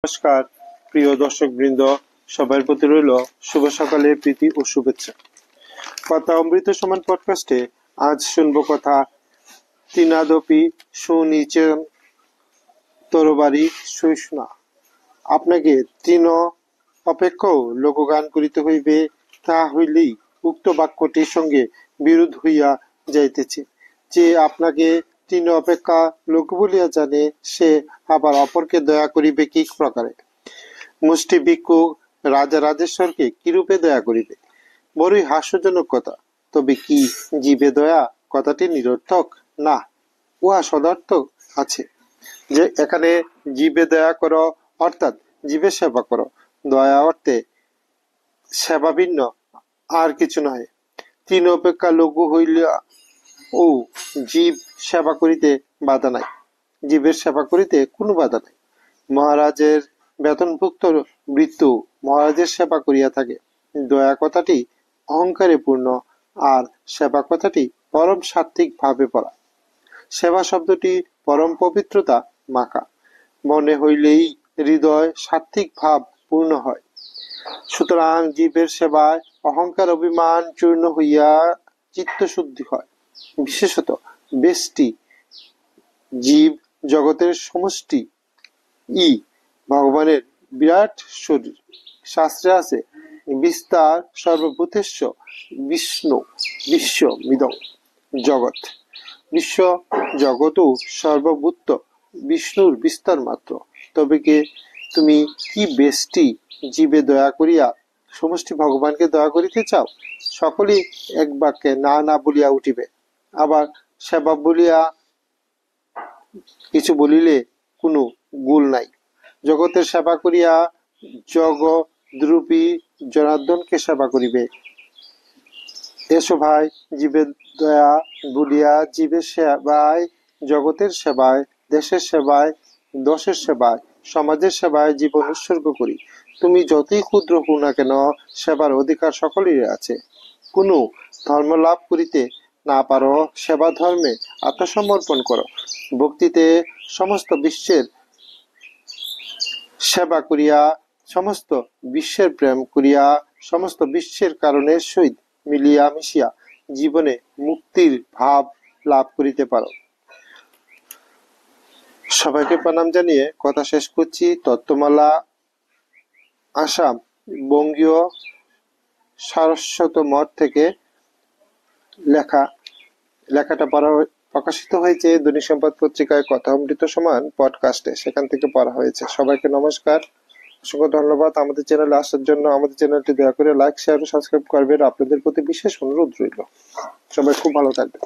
নমস্কার প্রিয় দর্শক বৃন্দ, সবার প্রতি রইল শুভ সকালে প্রীতি ও শুভেচ্ছা। কথা অমৃত সমান পডকাস্টে আজ শুনবো কথা তৃণাদপি সুনিচেন তরবারি সহিষ্ণা। আপনাকে তৃণ অপেক্ষাও লোকগান করিতে হইবে, তাহা হইলেই উক্ত বাক্যটির সঙ্গে বিরোধ হইয়া যাইতেছে। যে আপনাকে তৃণ অপেক্ষা লোক বলিয়া জানে, সে আবার অপরকে দয়া করিবে কি প্রকারে? মুষ্টি ভিক্ষুক রাজা রাজেশ্বরকে কিরূপে দয়া করিবে? বড়ই হাস্যজনক কথা। তবে কি জীবে দয়া কথাটি নিরর্থক? না, উহা সদার্থক আছে। যে এখানে জীবে দয়া করো অর্থাৎ জীবের সেবা করো। দয়া অর্থে সেবা ভিন্ন আর কিছু নয়। তৃণ অপেক্ষা লঘু হইলা ও জীব সেবা করিতে বাধা নাই, জীবের সেবা করিতে কোনো বাধা নাই। মহারাজের বেতনভুক্ত ভৃত্য মহারাজের সেবা করিয়া থাকে। দয়া কথাটি অহংকারে পূর্ণ, আর সেবা কথাটি পরম সাত্ত্বিক ভাবে পড়া। সেবা শব্দটি পরম পবিত্রতা মাখা। মনে হইলেই হৃদয় সাত্ত্বিক ভাব পূর্ণ হয়। সুতরাং জীবের সেবায় অহংকার অভিমান চূর্ণ হইয়া চিত্তশুদ্ধি হয়। বিশেষত ব্যষ্টি জীব জগতের সমষ্টি ভগবানের বিরাট শরীর। শাস্ত্রে আছে বিস্তার সর্বভূতেস্য বিষ্ণু বিশ্বমিদং জগৎ। বিশ্ব জগৎও সর্বভূত বিষ্ণুর বিস্তার মাত্র। তবে কে তুমি কি ব্যষ্টি জীবে দয়া করিয়া সমষ্টি ভগবানকে দয়া করিতে চাও? সকলেই এক বাক্যে না না বলিয়া উঠিবে। আবার সেবা বলিয়া কিছু বলিলে কোনো গুল নাই। জগতের সেবা করিয়া জগদ্রূপী জনার্দনকে সেবা করিবে। এসো ভাই, জীবের দয়া বলিয়া জীবের সেবায়, জগতের সেবায়, দেশের সেবায়, দশের সেবায়, সমাজের সেবায় জীবন উৎসর্গ করি। তুমি যতই ক্ষুদ্র হও না কেন, সেবার অধিকার সকলেরই আছে। কোনো ধর্ম লাভ করিতে না পারো, সেবা ধর্মে আত্মসমর্পণ করো। ভক্তিতে সমস্ত বিশ্বের সেবা করিয়া, সমস্ত বিশ্বের প্রেম করিয়া, সমস্ত বিশ্বের কারণের সহিত মিলিয়া মিশিয়া জীবনে মুক্তির ভাব লাভ করিতে পারো। সবাইকে প্রণাম জানিয়ে কথা শেষ করছি। তত্ত্বমালা আসাম বঙ্গীয় সারস্বত মঠ থেকে লেখাটা প্রকাশিত হয়েছে দৈনিক সম্পাদ পত্রিকায় কথা অমৃত সমান পডকাস্টে, সেখান থেকে পড়া হয়েছে। সবাইকে নমস্কার, অসংখ্য ধন্যবাদ আমাদের চ্যানেলে আসার জন্য। আমাদের চ্যানেলটি দয়া করে লাইক, শেয়ার ও সাবস্ক্রাইব করবেন। আপনাদের প্রতি বিশেষ অনুরোধ রইল। সবাই খুব ভালো থাকবেন।